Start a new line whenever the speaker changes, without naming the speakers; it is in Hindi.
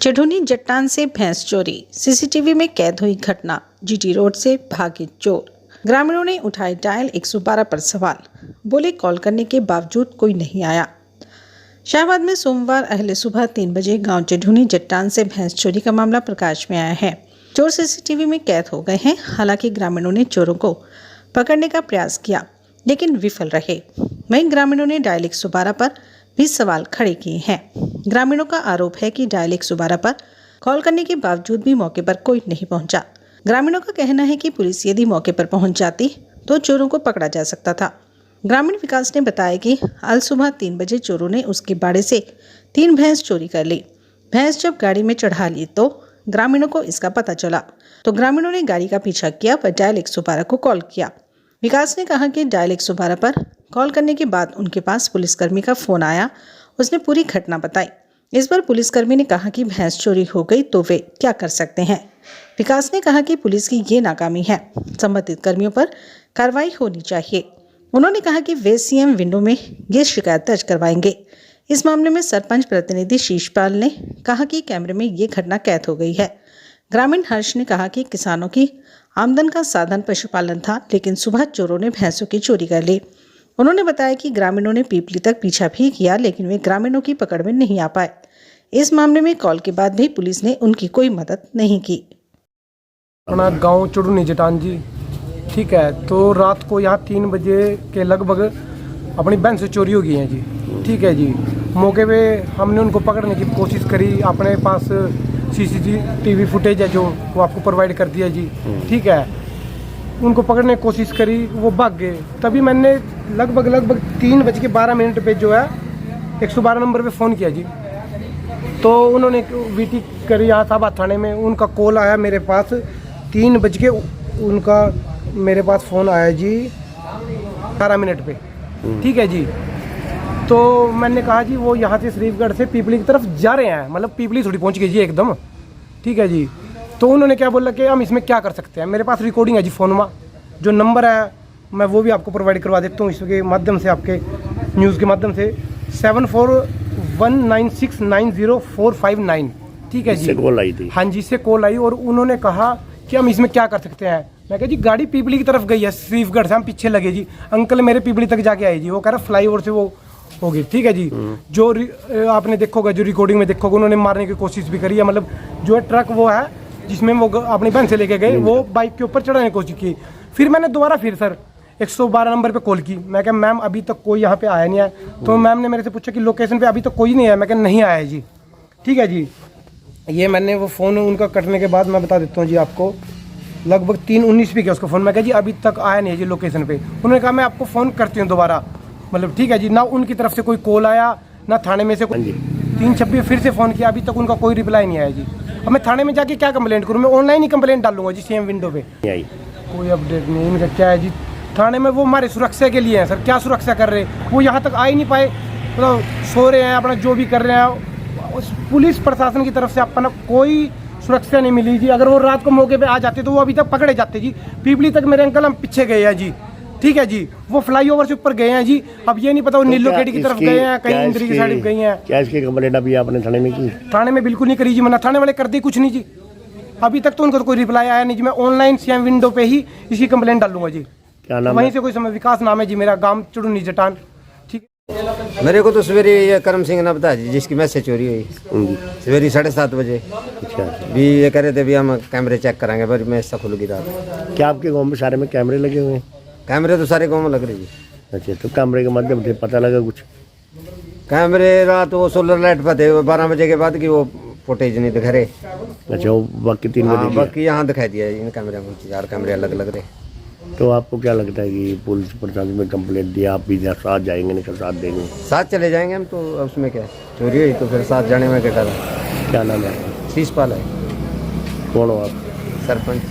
चढ़ूनी जट्टान से भैंस चोरी, सीसीटीवी में कैद हुई घटना। जीटी रोड से भागे चोर। ग्रामीणों ने उठाए डायल 112 पर सवाल, बोले कॉल करने के बावजूद कोई नहीं आया। शाहबाद में सोमवार अहले सुबह 3 बजे गांव चढ़ूनी जट्टान से भैंस चोरी का मामला प्रकाश में आया है। चोर सीसीटीवी में कैद हो गए हैं। हालांकि ग्रामीणों ने चोरों को पकड़ने का प्रयास किया लेकिन विफल रहे। वहीं ग्रामीणों ने डायल 112 पर भी सवाल खड़े किए हैं। ग्रामीणों का आरोप है कि डायल 112 पर कॉल करने के बावजूद भी मौके पर कोई नहीं पहुंचा। ग्रामीणों का कहना है कि पुलिस यदि मौके पर पहुंच जाती तो चोरों को पकड़ा जा सकता था। ग्रामीण विकास ने बताया कि आज सुबह 3 बजे चोरों ने उसके बाड़े से 3 भैंस चोरी कर ली। भैंस जब गाड़ी में चढ़ा ली तो ग्रामीणों को इसका पता चला तो ग्रामीणों ने गाड़ी का पीछा किया पर डायल 112 को कॉल किया। विकास ने कहा कि डायल 112 पर कॉल करने के बाद उनके पास पुलिसकर्मी का फोन आया। उसने पूरी घटना बताई। इस पर पुलिसकर्मी ने कहा कि भैंस चोरी हो गई तो वे क्या कर सकते हैं। विकास ने कहा कि पुलिस की ये नाकामी है, संबंधित कर्मियों पर कार्रवाई होनी चाहिए। उन्होंने कहा कि वे सीएम विंडो में ये शिकायत दर्ज करवाएंगे। इस मामले में सरपंच प्रतिनिधि शीशपाल ने कहा कि कैमरे में ये घटना कैद हो गई है। ग्रामीण हर्ष ने कहा कि किसानों की आमदन का साधन पशुपालन था, लेकिन सुबह चोरों ने भैंसों की चोरी कर ली। उन्होंने बताया कि ग्रामीणों ने पीपली तक पीछा भी किया लेकिन वे ग्रामीणों की पकड़ में नहीं आ पाए। इस मामले में कॉल के बाद भी पुलिस ने उनकी कोई मदद नहीं की।
अपना गांव चढ़ूनी जट्टान जी, ठीक है। तो रात को यहाँ 3 बजे के लगभग अपनी बहन से चोरी हो गई है जी, ठीक है जी। मौके पे हमने उनको पकड़ने की कोशिश करी। अपने पास सीसीटीवी फुटेज है जो वो आपको प्रोवाइड कर दिया जी, ठीक है। उनको पकड़ने की कोशिश करी, वो भाग गए। तभी मैंने लगभग 3:12 पे जो है 112 नंबर पे फ़ोन किया जी। तो उन्होंने वीटी करी यहाँ शाहबाद थाने में। उनका कॉल आया मेरे पास 3 बज के, उनका मेरे पास फ़ोन आया जी 18 पे, ठीक है जी। तो मैंने कहा जी वो यहाँ से शरीफगढ़ से पीपली की तरफ जा रहे हैं, मतलब पीपली थोड़ी पहुँच गई जी एकदम, ठीक है जी। तो उन्होंने क्या बोला कि हम इसमें क्या कर सकते हैं। मेरे पास रिकॉर्डिंग है जी फ़ोन में, जो नंबर है मैं वो भी आपको प्रोवाइड करवा देता हूँ इसके माध्यम से, आपके न्यूज़ के माध्यम से। 7419690459, ठीक है जी।
इससे कॉल आई थी?
हाँ जी, इससे कॉल आई और उन्होंने कहा कि हम इसमें क्या कर सकते हैं। मैं कहा जी गाड़ी पीपली की तरफ गई है, शरीफगढ़ से हम पीछे लगे जी। अंकल मेरे पीपली तक जाके आए जी। वो कह रहा फ्लाईओवर से वो हो गई, ठीक है जी। जो आपने देखोगा, जो रिकॉर्डिंग में देखोगे, उन्होंने मारने की कोशिश भी करी है। मतलब जो है ट्रक वो है जिसमें वो अपनी बहन से लेके गए, वो बाइक के ऊपर चढ़ाने की कोशिश की। फिर मैंने दोबारा सर 112 नंबर पे कॉल की। मैं कहा मैम अभी तक कोई यहाँ पे आया नहीं है। तो मैम ने मेरे से पूछा कि लोकेशन पे अभी तक कोई नहीं है। मैं कहा नहीं आया है जी, ठीक है जी। ये मैंने वो फ़ोन उनका कटने के बाद मैं बता देता हूँ जी आपको, लगभग 3:19 पे किया उसको फ़ोन। मैं कहा जी अभी तक आया नहीं है जी लोकेशन पे। उन्होंने कहा मैं आपको फ़ोन करती हूँ दोबारा, मतलब ठीक है जी। ना उनकी तरफ से कोई कॉल आया, ना थाने में से कोई। 3:26 फिर से फ़ोन किया, अभी तक उनका कोई रिप्लाई नहीं आया जी। अब मैं थाने में जाके क्या कंप्लेंट करूँ? मैं ऑनलाइन ही कंप्लेंट डालूंगा जी सीएम विंडो पे। कोई अपडेट नहीं इनका। क्या है जी, थाने में वो हमारे सुरक्षा के लिए है सर। क्या सुरक्षा कर रहे हैं वो? यहाँ तक आ ही नहीं पाए, मतलब सो रहे हैं अपना जो भी कर रहे हैं। उस पुलिस प्रशासन की तरफ से अपना कोई सुरक्षा नहीं मिली जी। अगर वो रात को मौके पे आ जाते तो वो अभी तक पकड़े जाते जी। पीपली तक मेरे अंकल हम पीछे गए हैं जी, ठीक है जी। वो फ्लाईओवर से ऊपर गए हैं जी। अब ये नहीं पता वो नीलोखेड़ी की तरफ गए हैं, कहीं इंद्री की साइड गए हैं।
क्या इसकी कंप्लेंट अभी आपने थाने में की?
थाने में बिल्कुल नहीं करी जी, मना थाने वाले कर दी कुछ नहीं जी। अभी तक तो उनका कोई रिप्लाई आया नहीं जी। मैं ऑनलाइन सीएम विंडो पे ही इसकी कंप्लेंट डालूंगा जी।
क्या नाम
वहीं
है?
से कोई समय विकास नाम है जी मेरा, गांव चढ़ूनी जट्टान, ठीक है।
मेरे को तो सवेरे ये करम सिंह ने बताया जी, जिसकी मैसेज चोरी हुई सवेरे 7:30 बजे।
अच्छा,
भी ये कह रहे थे भी हम कैमरे चेक कराएंगे, पर मैं ऐसा खुल गई रात।
क्या आपके गांव में सारे में कैमरे लगे हुए हैं?
कैमरे तो सारे गाँव में लग रहे जी।
अच्छा, तो कैमरे के माध्यम से पता लगा कुछ?
कैमरे रात वो सोलर लाइट पर थे 12 बजे के बाद की वो फुटेज नहीं दिखा रहे।
अच्छा, वो बाकी 3 बजे की?
बाकी यहाँ दिखाई दिया इन कैमरे में 4 कैमरे अलग लग रहे।
तो आपको क्या लगता है कि पुलिस प्रशासन में कंप्लेंट दिया, आप भी साथ जाएंगे, नहीं साथ देंगे?
साथ चले जाएंगे हम तो, उसमें क्या चोरी हुई तो फिर साथ जाने में क्या करा।
क्या नाम है?
शीशपाल है।
कौन हो आप?
सरपंच।